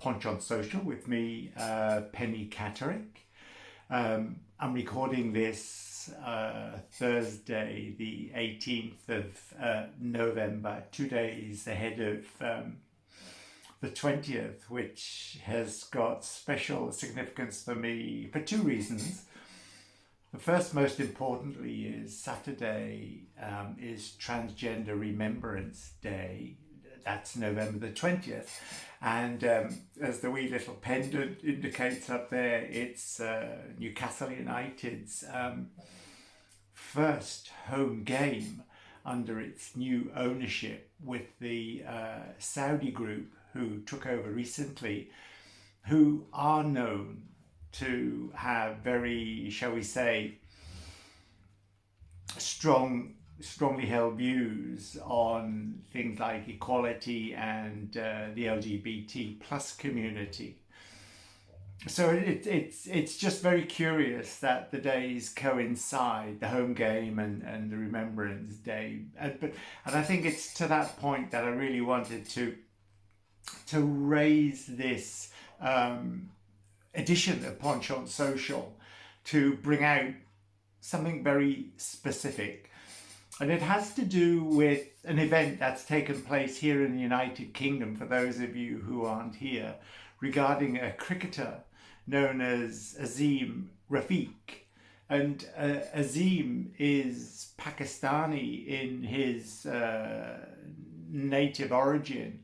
Penchant Social with me, PennyXxx. I'm recording this Thursday, the 18th of November, 2 days ahead of the 20th, which has got special significance for me for two reasons. The first, most importantly, is Saturday is Transgender Remembrance Day. That's November the 20th. And as the wee little pendant indicates up there, it's Newcastle United's first home game under its new ownership with the Saudi group who took over recently, who are known to have very, shall we say, strongly held views on things like equality and the LGBT plus community. So it's just very curious that the days coincide, the home game and the Remembrance Day. And I think it's to that point that I really wanted to raise this edition of Penchant Social to bring out something very specific. And it has to do with an event that's taken place here in the United Kingdom, for those of you who aren't here, regarding a cricketer known as Azeem Rafiq. And Azeem is Pakistani in his native origin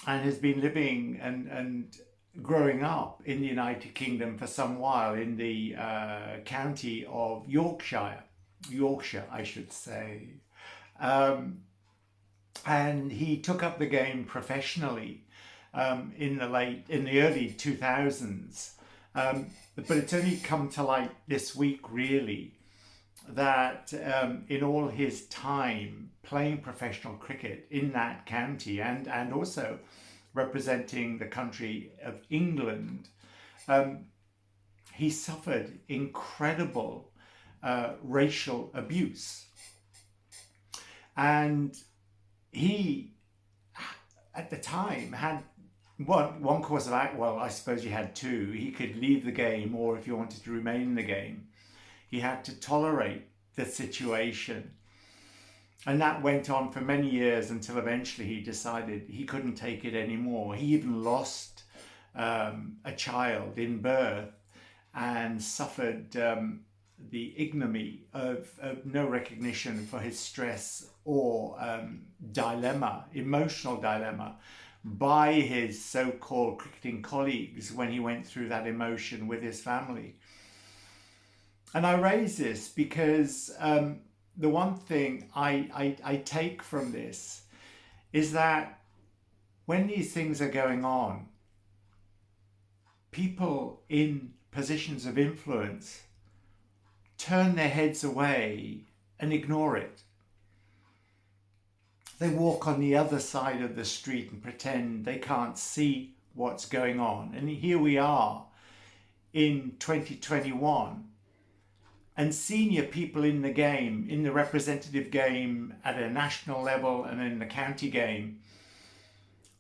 and has been living and growing up in the United Kingdom for some while in the county of Yorkshire, I should say. And he took up the game professionally in the early 2000s. But it's only come to light this week, really, that in all his time playing professional cricket in that county and also representing the country of England, he suffered incredible racial abuse. And he, at the time, had one course of action. Well, I suppose you had two. He could leave the game, or if you wanted to remain in the game, he had to tolerate the situation. And that went on for many years until eventually he decided he couldn't take it anymore. He even lost a child in birth and suffered the ignominy of no recognition for his stress or emotional dilemma by his so-called cricketing colleagues when he went through that emotion with his family. And I raise this because the one thing I take from this is that when these things are going on, people in positions of influence turn their heads away and ignore it. They walk on the other side of the street and pretend they can't see what's going on. And here we are in 2021. And senior people in the game, in the representative game at a national level and in the county game,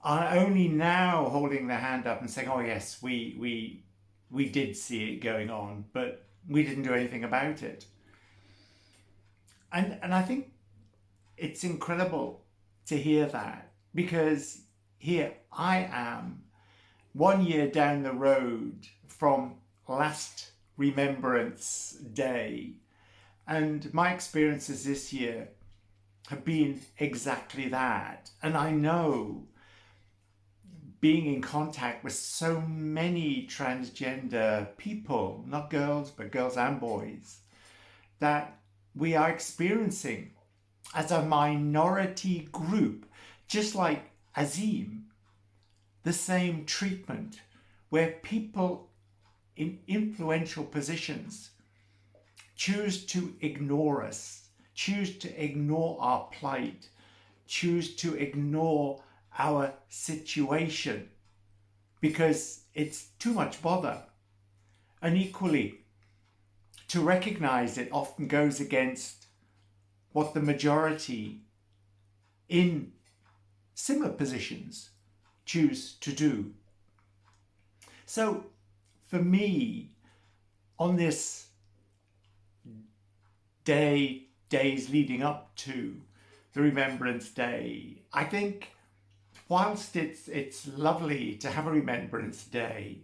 are only now holding their hand up and saying, oh yes, we did see it going on, but we didn't do anything about it. And I think it's incredible to hear that, because here I am 1 year down the road from last Remembrance Day, and my experiences this year have been exactly that. And I know, being in contact with so many transgender people, not girls, but girls and boys, that we are experiencing as a minority group, just like Azeem, the same treatment, where people in influential positions choose to ignore us, choose to ignore our plight, choose to ignore our situation because it's too much bother. And equally, to recognize it often goes against what the majority in similar positions choose to do. So for me, on this days leading up to the Remembrance Day, I think whilst it's lovely to have a Remembrance Day,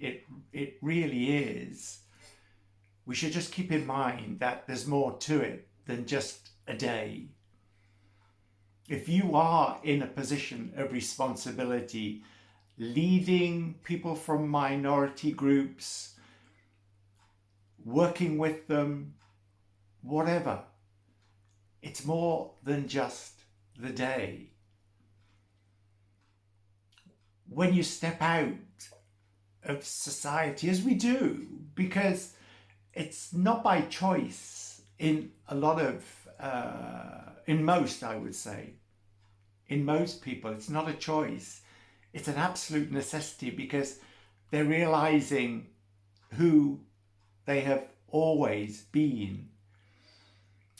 it really is, we should just keep in mind that there's more to it than just a day. If you are in a position of responsibility, leading people from minority groups, working with them, whatever, it's more than just the day. When you step out of society, as we do, because it's not by choice in a lot of, in most, I would say, in most people, it's not a choice. It's an absolute necessity because they're realizing who they have always been.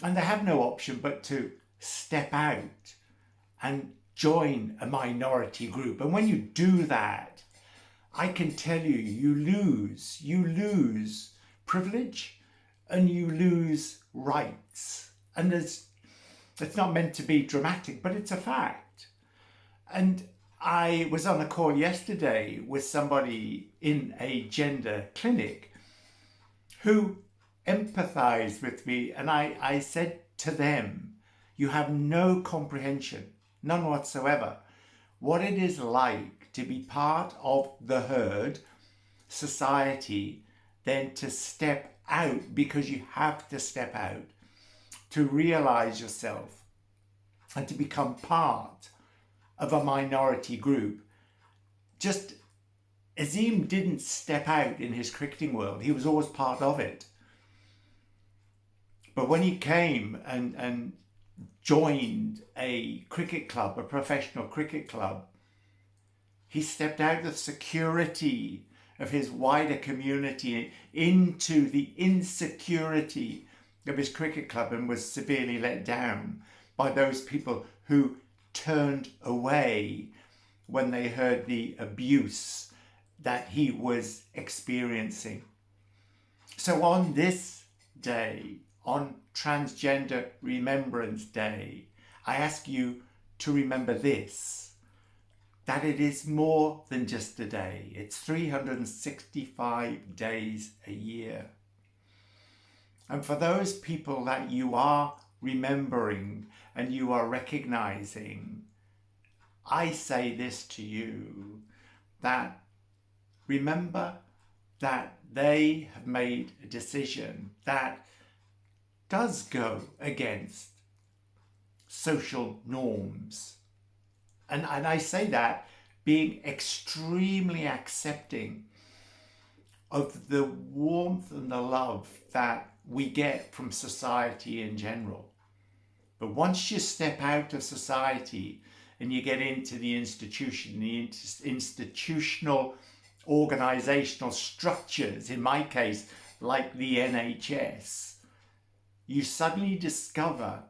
And they have no option but to step out and join a minority group. And when you do that, I can tell you, you lose privilege and you lose rights. And it's not meant to be dramatic, but it's a fact. And I was on a call yesterday with somebody in a gender clinic who empathized with me, and I said to them, you have no comprehension, none whatsoever, what it is like to be part of the herd society, then to step out, because you have to step out to realize yourself and to become part of a minority group. Just Azim didn't step out in his cricketing world, he was always part of it. But when he came and joined a cricket club, a professional cricket club, he stepped out of security of his wider community into the insecurity of his cricket club and was severely let down by those people who turned away when they heard the abuse that he was experiencing. So on this day, on Transgender Remembrance Day, I ask you to remember this, that it is more than just a day. It's 365 days a year. And for those people that you are remembering and you are recognizing, I say this to you, that remember that they have made a decision that does go against social norms. And I say that being extremely accepting of the warmth and the love that we get from society in general. But once you step out of society and you get into the institution, the institutional organizational structures, in my case, like the NHS, you suddenly discover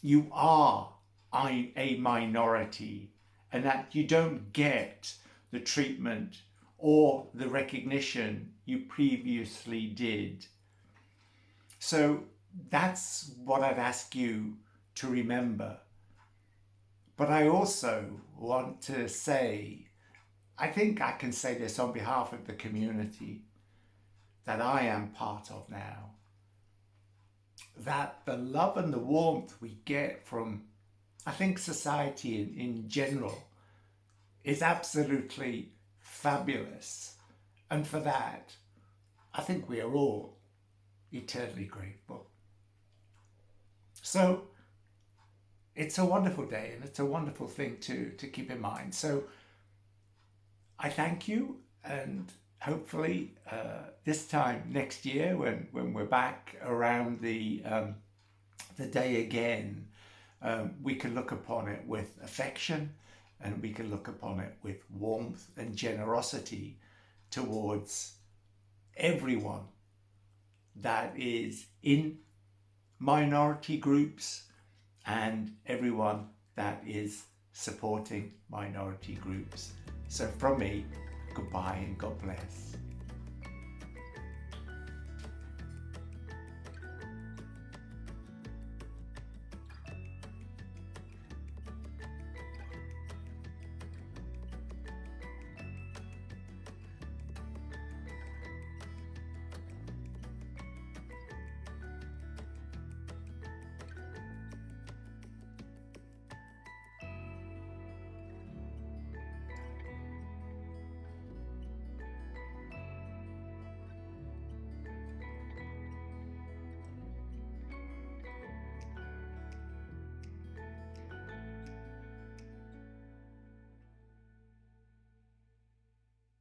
you are a minority and that you don't get the treatment or the recognition you previously did. So that's what I'd ask you to remember. But I also want to say, I think I can say this on behalf of the community that I am part of now, that the love and the warmth we get from, I think, society in general is absolutely fabulous. And for that, I think we are all eternally grateful. So it's a wonderful day and it's a wonderful thing to keep in mind. So I thank you, and hopefully this time next year when we're back around the day again, we can look upon it with affection and we can look upon it with warmth and generosity towards everyone that is in minority groups and everyone that is supporting minority groups. So from me, goodbye and God bless.